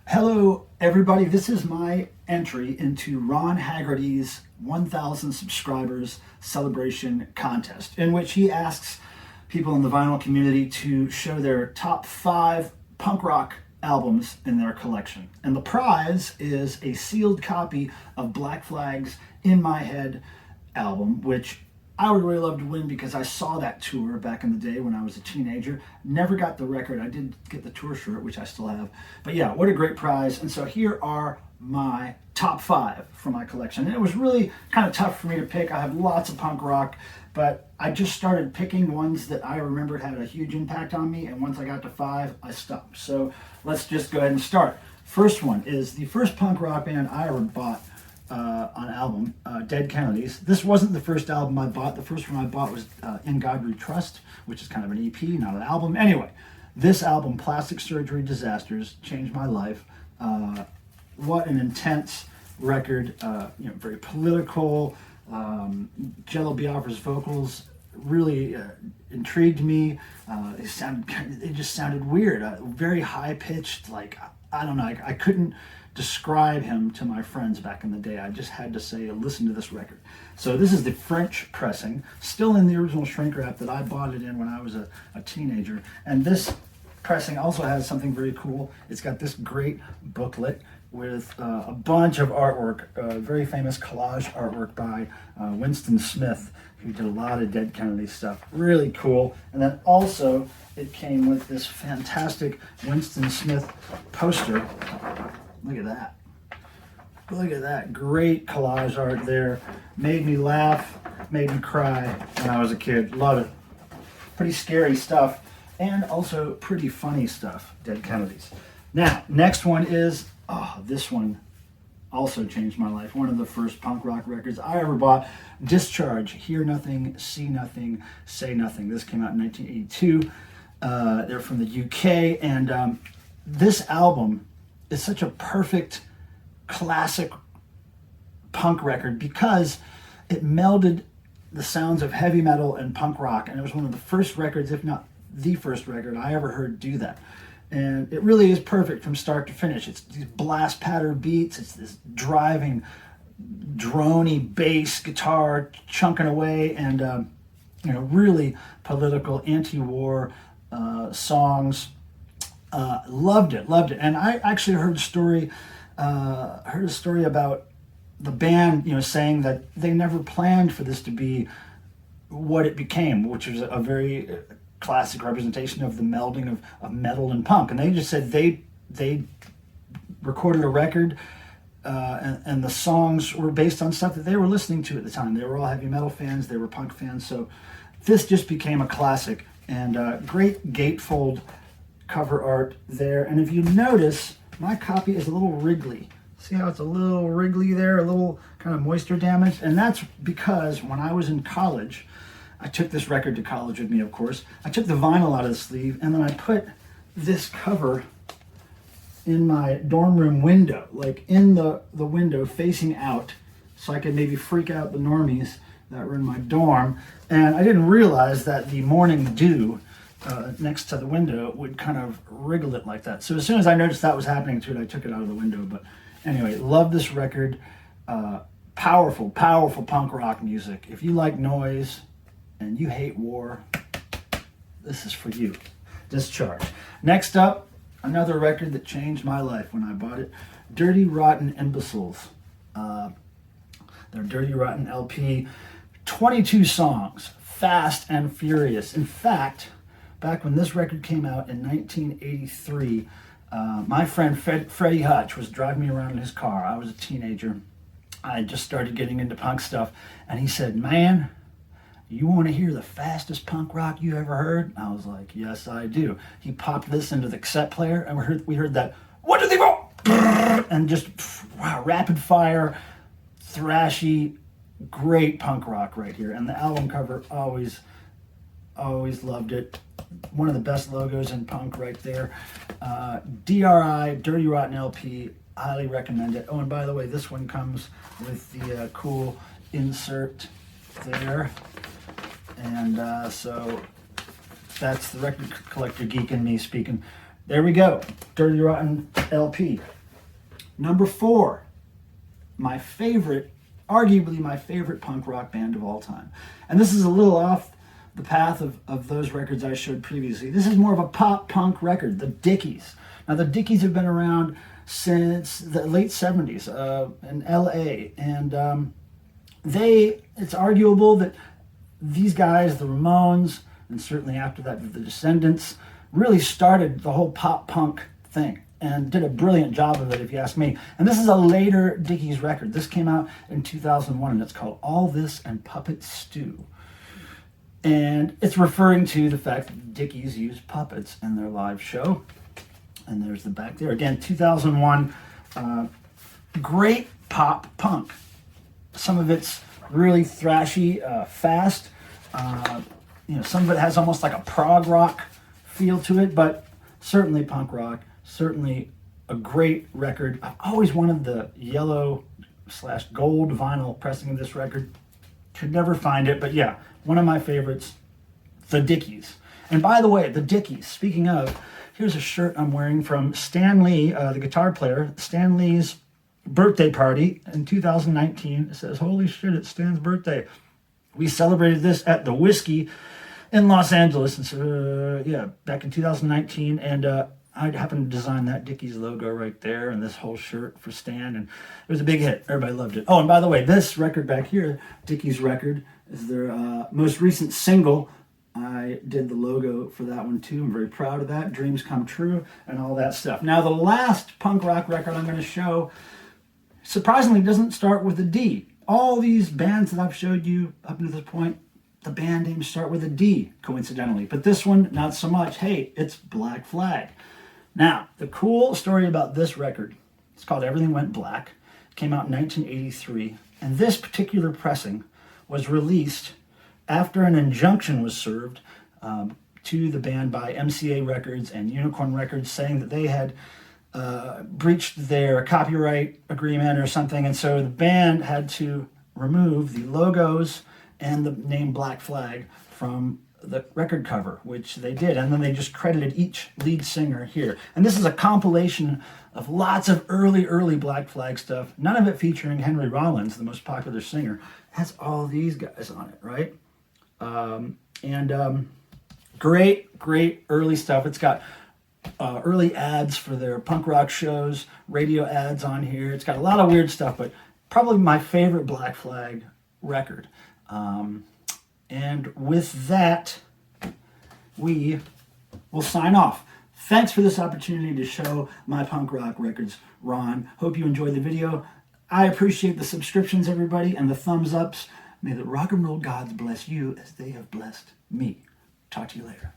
Hello, everybody. This is my entry into Ron Haggerty's 1,000 subscribers celebration contest, in which he asks people in the vinyl community to show their top 5 punk rock albums in their collection. And the prize is a sealed copy of Black Flag's In My Head album, which I would really love to win because I saw that tour back in the day when I was a teenager. Never got the record. I did get the tour shirt, which I still have. But yeah, what a great prize. And so here are my top 5 for my collection. And it was really kind of tough for me to pick. I have lots of punk rock, but I just started picking ones that I remembered had a huge impact on me. And once I got to 5, I stopped. So let's just go ahead and start. First one is the first punk rock band I ever bought on album, Dead Kennedys. This wasn't the first album I bought. The first one I bought was In God We Trust, which is kind of an EP, not an album. Anyway, this album, Plastic Surgery Disasters, changed my life. What an intense record, very political. Jello Biafra's vocals really intrigued me. It just sounded weird, very high pitched. Like, I don't know, I couldn't describe him to my friends back in the day. I just had to say, listen to this record. So this is the French pressing, still in the original shrink wrap that I bought it in when I was a teenager. And this pressing also has something very cool. It's got this great booklet with a bunch of artwork, very famous collage artwork by Winston Smith, who did a lot of Dead Kennedy stuff. Really cool. And then also it came with this fantastic Winston Smith poster. Look at that. Look at that. Great collage art there. Made me laugh, made me cry when I was a kid. Love it. Pretty scary stuff and also pretty funny stuff, Dead Kennedys. Now, next one is, this one also changed my life. One of the first punk rock records I ever bought. Discharge, Hear Nothing, See Nothing, Say Nothing. This came out in 1982. They're from the UK, and this album is such a perfect classic punk record because it melded the sounds of heavy metal and punk rock, and it was one of the first records, if not the first record I ever heard do that. And it really is perfect from start to finish. It's these blast patter beats, it's this driving drony bass guitar chunking away, and really political anti-war songs. Loved it. And I actually heard a story about the band, saying that they never planned for this to be what it became, which was a very classic representation of the melding of metal and punk. And they just said they recorded a record, and the songs were based on stuff that they were listening to at the time. They were all heavy metal fans, they were punk fans, so this just became a classic. And great gatefold cover art there. And if you notice, my copy is a little wriggly. See how it's a little wriggly there, a little kind of moisture damaged? And that's because when I was in college, I took this record to college with me, of course. I took the vinyl out of the sleeve, and then I put this cover in my dorm room window, like in the window facing out, so I could maybe freak out the normies that were in my dorm. And I didn't realize that the morning dew next to the window would kind of wriggle it like that. So as soon as I noticed that was happening to it, I took it out of the window. But anyway, love this record. Powerful punk rock music. If you like noise and you hate war, this is for you. Discharge. Next up, another record that changed my life when I bought it. Dirty Rotten Imbeciles. Their Dirty Rotten LP. 22 songs. Fast and furious. In fact, back when this record came out in 1983, my friend Freddie Hutch was driving me around in his car. I was a teenager. I had just started getting into punk stuff. And he said, "Man, you want to hear the fastest punk rock you ever heard?" I was like, "Yes, I do." He popped this into the cassette player, and we heard that, "What do they want?" And just rapid fire, thrashy, great punk rock right here. And the album cover, always loved it. One of the best logos in punk right there. DRI, Dirty Rotten LP, highly recommend it. Oh, and by the way, this one comes with the cool insert there. And so that's the record collector geek in me speaking. There we go, Dirty Rotten LP. Number 4, my favorite, arguably my favorite punk rock band of all time. And this is a little off the path of those records I showed previously. This is more of a pop punk record, the Dickies. Now, the Dickies have been around since the late 70s in LA. And it's arguable that these guys, the Ramones, and certainly after that, the Descendants, really started the whole pop punk thing and did a brilliant job of it, if you ask me. And this is a later Dickies record. This came out in 2001, and it's called All This and Puppet Stew. And it's referring to the fact that Dickies used puppets in their live show. And there's the back there. Again, 2001, great pop punk. Some of it's really thrashy, fast. Some of it has almost like a prog rock feel to it, but certainly punk rock. Certainly a great record. I've always wanted the yellow/gold vinyl pressing of this record. Could never find it, but yeah, one of my favorites, the Dickies. And by the way, the Dickies, speaking of, here's a shirt I'm wearing from Stan Lee, the guitar player. Stan Lee's birthday party in 2019. It says, holy shit, it's Stan's birthday. We celebrated this at the Whiskey in Los Angeles. And so, back in 2019. And I happened to design that Dickies logo right there and this whole shirt for Stan. And it was a big hit. Everybody loved it. Oh, and by the way, this record back here, Dickies record, is their most recent single. I did the logo for that one too. I'm very proud of that. Dreams come true and all that stuff. Now, the last punk rock record I'm going to show, surprisingly, doesn't start with a D. All these bands that I've showed you up to this point, the band names start with a D, coincidentally. But this one, not so much. Hey, it's Black Flag. Now, the cool story about this record, it's called Everything Went Black. It came out in 1983. And this particular pressing was released after an injunction was served to the band by MCA Records and Unicorn Records, saying that they had breached their copyright agreement or something. And so the band had to remove the logos and the name Black Flag from the record cover, which they did. And then they just credited each lead singer here. And this is a compilation of lots of early Black Flag stuff, none of it featuring Henry Rollins, the most popular singer. It has all these guys on it, right? Great early stuff. It's got early ads for their punk rock shows, radio ads on here. It's got a lot of weird stuff, but probably my favorite Black Flag record. And with that, we will sign off. Thanks for this opportunity to show my punk rock records, Ron. Hope you enjoyed the video. I appreciate the subscriptions, everybody, and the thumbs ups. May the rock and roll gods bless you as they have blessed me. Talk to you later.